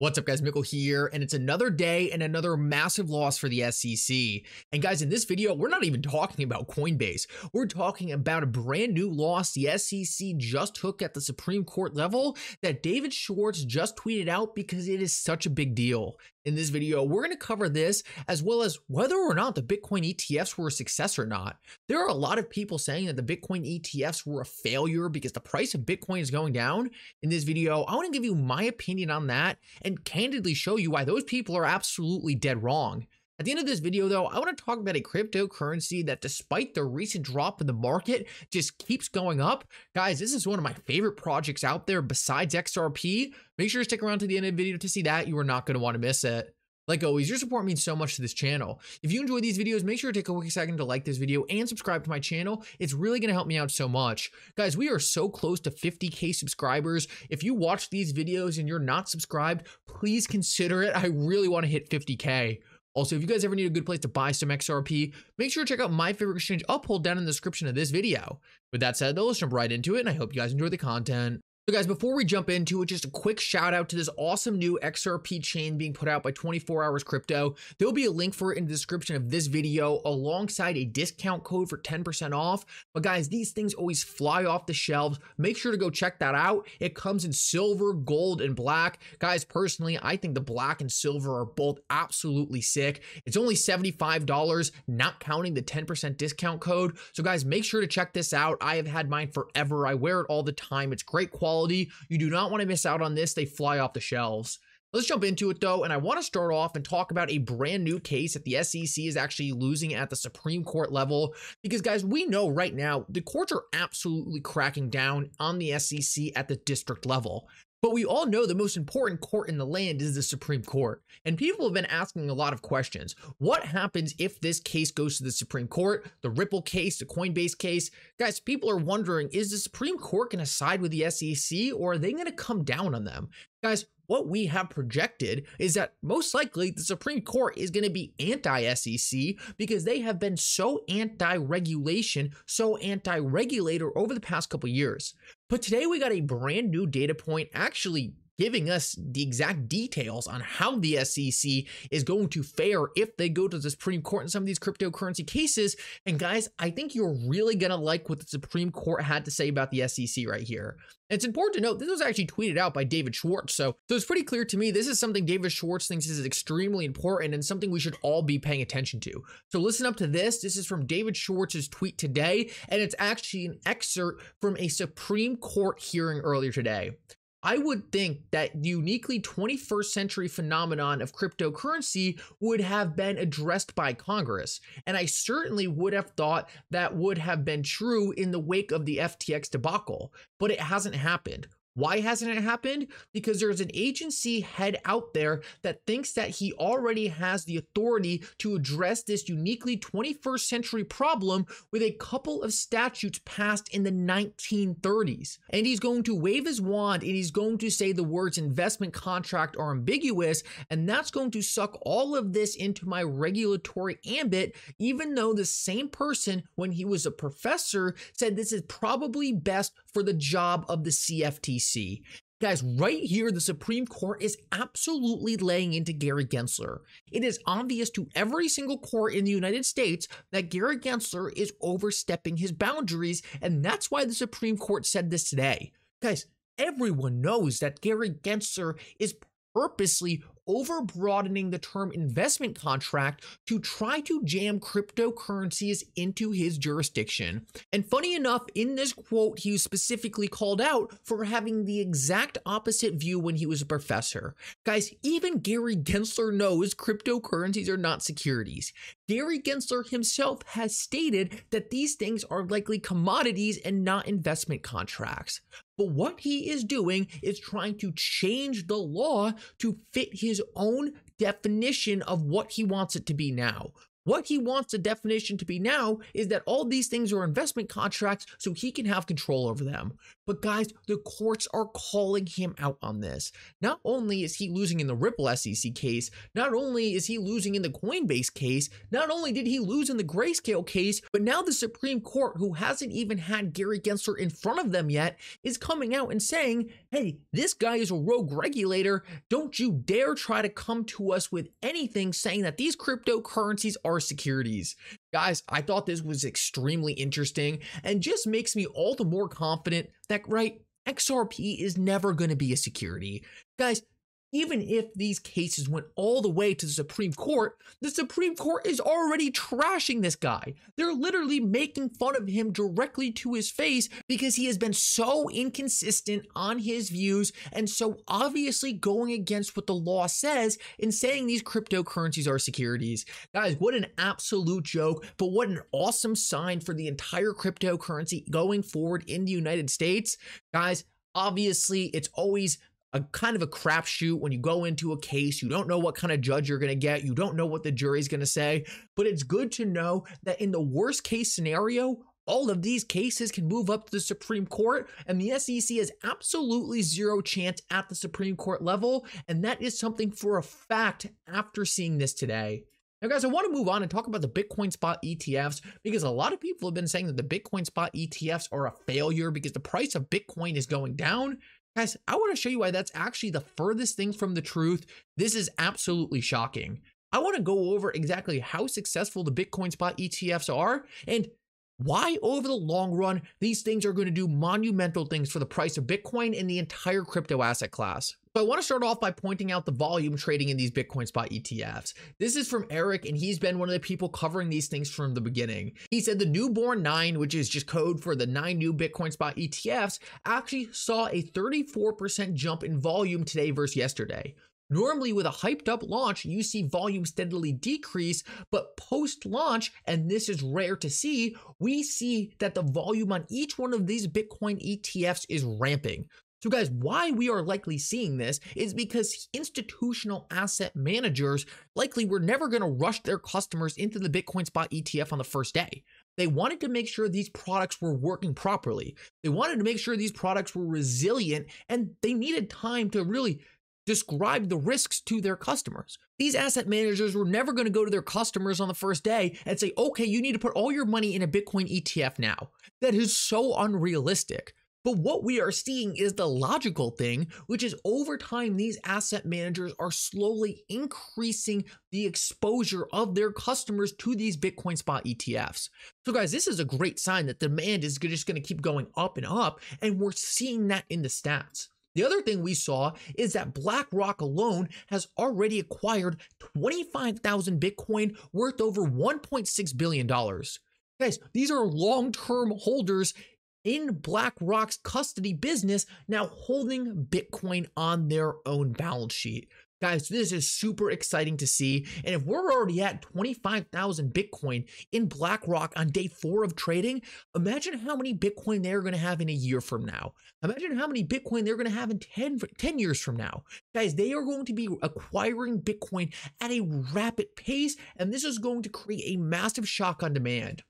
What's up, guys? Mickle here, and it's another day and another massive loss for the SEC. And guys, in this video, we're not even talking about Coinbase. We're talking about a brand new loss the SEC just took at the Supreme Court level that David Schwartz just tweeted out because it is such a big deal. In this video, we're going to cover this as well as whether or not the Bitcoin ETFs were a success or not. There are a lot of people saying that the Bitcoin ETFs were a failure because the price of Bitcoin is going down. In this video, I want to give you my opinion on that and candidly show you why those people are absolutely dead wrong. At the end of this video, though, I want to talk about a cryptocurrency that, despite the recent drop in the market, just keeps going up. Guys, this is one of my favorite projects out there besides XRP. Make sure to stick around to the end of the video to see that. You are not going to want to miss it. Like always, your support means so much to this channel. If you enjoy these videos, make sure to take a quick second to like this video and subscribe to my channel. It's really going to help me out so much. Guys, we are so close to 50K subscribers. If you watch these videos and you're not subscribed, please consider it. I really want to hit 50K. Also, if you guys ever need a good place to buy some XRP, make sure to check out my favorite exchange uphold down in the description of this video. With that said, though, let's jump right into it, and I hope you guys enjoy the content. So guys, before we jump into it, just a quick shout out to this awesome new XRP chain being put out by 24 Hours Crypto. There'll be a link for it in the description of this video alongside a discount code for 10% off. But guys, these things always fly off the shelves. Make sure to go check that out. It comes in silver, gold, and black. Guys, personally, I think the black and silver are both absolutely sick. It's only $75, not counting the 10% discount code. So guys, make sure to check this out. I have had mine forever. I wear it all the time. It's great quality. You do not want to miss out on this. They fly off the shelves. Let's jump into it though, and I want to start off and talk about a brand new case that the SEC is actually losing at the Supreme Court level, because guys, we know right now the courts are absolutely cracking down on the SEC at the district level. But we all know the most important court in the land is the Supreme Court. And people have been asking a lot of questions. What happens if this case goes to the Supreme Court? The Ripple case, the Coinbase case? Guys, people are wondering, is the Supreme Court going to side with the SEC, or are they going to come down on them? Guys, what we have projected is that most likely the Supreme Court is going to be anti-SEC because they have been so anti-regulation, so anti-regulator over the past couple years. But today we got a brand new data point actually giving us the exact details on how the SEC is going to fare if they go to the Supreme Court in some of these cryptocurrency cases. And guys, I think you're really going to like what the Supreme Court had to say about the SEC right here. And it's important to note, this was actually tweeted out by David Schwartz. So it's pretty clear to me, this is something David Schwartz thinks is extremely important and something we should all be paying attention to. So listen up to this. This is from David Schwartz's tweet today, and it's actually an excerpt from a Supreme Court hearing earlier today. I would think that the uniquely 21st century phenomenon of cryptocurrency would have been addressed by Congress. And I certainly would have thought that would have been true in the wake of the FTX debacle, but it hasn't happened. Why hasn't it happened? Because there's an agency head out there that thinks that he already has the authority to address this uniquely 21st century problem with a couple of statutes passed in the 1930s. And he's going to wave his wand and he's going to say the words investment contract are ambiguous, and that's going to suck all of this into my regulatory ambit, even though the same person, when he was a professor, said this is probably best for the job of the CFTC. Guys, right here, the Supreme Court is absolutely laying into Gary Gensler. It is obvious to every single court in the United States that Gary Gensler is overstepping his boundaries, and that's why the Supreme Court said this today. Guys, everyone knows that Gary Gensler is purposely over-broadening the term investment contract to try to jam cryptocurrencies into his jurisdiction. And funny enough, in this quote, he was specifically called out for having the exact opposite view when he was a professor. Guys, even Gary Gensler knows cryptocurrencies are not securities. Gary Gensler himself has stated that these things are likely commodities and not investment contracts. But what he is doing is trying to change the law to fit his own definition of what he wants it to be now. What he wants the definition to be now is that all these things are investment contracts so he can have control over them. But guys, the courts are calling him out on this. Not only is he losing in the Ripple SEC case, not only is he losing in the Coinbase case, not only did he lose in the Grayscale case, but now the Supreme Court, who hasn't even had Gary Gensler in front of them yet, is coming out and saying, hey, this guy is a rogue regulator. Don't you dare try to come to us with anything saying that these cryptocurrencies are securities. Guys, I thought this was extremely interesting and just makes me all the more confident that, right, XRP is never going to be a security. Guys, even if these cases went all the way to the Supreme Court is already trashing this guy. They're literally making fun of him directly to his face because he has been so inconsistent on his views and so obviously going against what the law says in saying these cryptocurrencies are securities. Guys, what an absolute joke, but what an awesome sign for the entire cryptocurrency going forward in the United States. Guys, obviously, it's always a kind of a crapshoot when you go into a case. You don't know what kind of judge you're going to get. You don't know what the jury's going to say, but it's good to know that in the worst case scenario, all of these cases can move up to the Supreme Court, and the SEC has absolutely zero chance at the Supreme Court level. And that is something for a fact after seeing this today. Now, guys, I want to move on and talk about the Bitcoin spot ETFs because a lot of people have been saying that the Bitcoin spot ETFs are a failure because the price of Bitcoin is going down. Guys, I want to show you why that's actually the furthest thing from the truth. This is absolutely shocking. I want to go over exactly how successful the Bitcoin spot ETFs are and why over the long run, these things are going to do monumental things for the price of Bitcoin and the entire crypto asset class. So I want to start off by pointing out the volume trading in these Bitcoin spot ETFs. This is from Eric, and he's been one of the people covering these things from the beginning. He said the newborn 9, which is just code for the 9 new Bitcoin spot ETFs, actually saw a 34% jump in volume today versus yesterday. Normally, with a hyped up launch, you see volume steadily decrease, but post-launch, and this is rare to see, we see that the volume on each one of these Bitcoin ETFs is ramping. So guys, why we are likely seeing this is because institutional asset managers likely were never going to rush their customers into the Bitcoin spot ETF on the first day. They wanted to make sure these products were working properly. They wanted to make sure these products were resilient, and they needed time to really describe the risks to their customers. These asset managers were never going to go to their customers on the first day and say, okay, you need to put all your money in a Bitcoin ETF now. That is so unrealistic. But what we are seeing is the logical thing, which is over time, these asset managers are slowly increasing the exposure of their customers to these Bitcoin spot ETFs. So guys, this is a great sign that demand is just going to keep going up, and we're seeing that in the stats. The other thing we saw is that BlackRock alone has already acquired 25,000 Bitcoin worth over $1.6 billion. Guys, these are long-term holders in BlackRock's custody business now holding Bitcoin on their own balance sheet. Guys, this is super exciting to see. And if we're already at 25,000 Bitcoin in BlackRock on day 4 of trading, imagine how many Bitcoin they're going to have in a year from now. Imagine how many Bitcoin they're going to have in 10 years from now. Guys, they are going to be acquiring Bitcoin at a rapid pace, and this is going to create a massive shock on demand.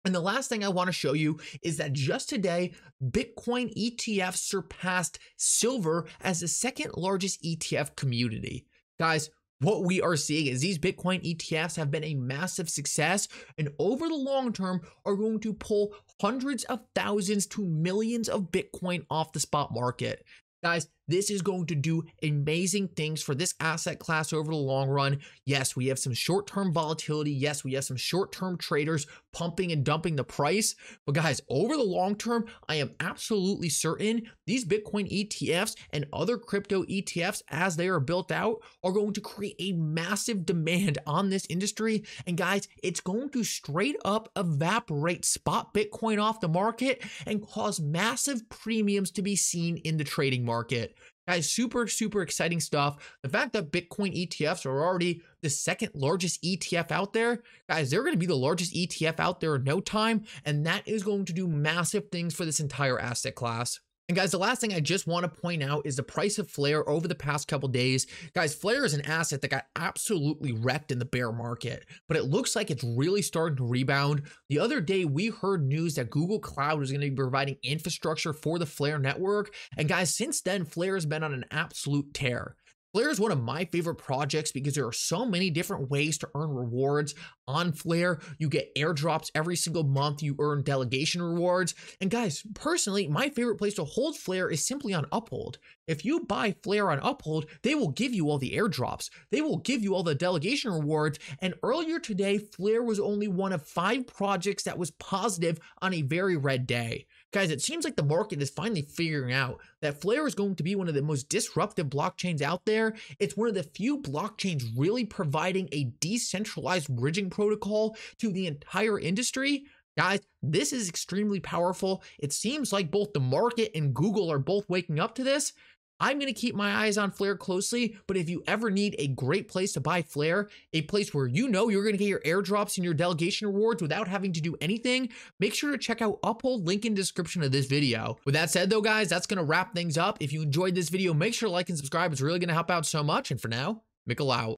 And the last thing I want to show you is that just today, Bitcoin ETFs surpassed silver as the second largest ETF community. Guys, what we are seeing is these Bitcoin ETFs have been a massive success and over the long term are going to pull hundreds of thousands to millions of Bitcoin off the spot market. Guys, this is going to do amazing things for this asset class over the long run. Yes, we have some short-term volatility. Yes, we have some short-term traders pumping and dumping the price. But guys, over the long term, I am absolutely certain these Bitcoin ETFs and other crypto ETFs, as they are built out, are going to create a massive demand on this industry. And guys, it's going to straight up evaporate spot Bitcoin off the market and cause massive premiums to be seen in the trading market. Guys, super, super exciting stuff. The fact that Bitcoin ETFs are already the second largest ETF out there, guys, they're going to be the largest ETF out there in no time, and that is going to do massive things for this entire asset class. And guys, the last thing I just want to point out is the price of Flare over the past couple days. Guys, Flare is an asset that got absolutely wrecked in the bear market, but it looks like it's really starting to rebound. The other day, we heard news that Google Cloud was going to be providing infrastructure for the Flare network. And guys, since then, Flare has been on an absolute tear. Flare is one of my favorite projects because there are so many different ways to earn rewards on Flare. You get airdrops every single month. You earn delegation rewards. And guys, personally, my favorite place to hold Flare is simply on Uphold. If you buy Flare on Uphold, they will give you all the airdrops. They will give you all the delegation rewards. And earlier today, Flare was only one of 5 projects that was positive on a very red day. Guys, it seems like the market is finally figuring out that Flare is going to be one of the most disruptive blockchains out there. It's one of the few blockchains really providing a decentralized bridging protocol to the entire industry. Guys, this is extremely powerful. It seems like both the market and Google are both waking up to this. I'm going to keep my eyes on Flare closely, but if you ever need a great place to buy Flare, a place where you know you're going to get your airdrops and your delegation rewards without having to do anything, make sure to check out Uphold, link in description of this video. With that said though, guys, that's going to wrap things up. If you enjoyed this video, make sure to like and subscribe. It's really going to help out so much. And for now, Mickle out.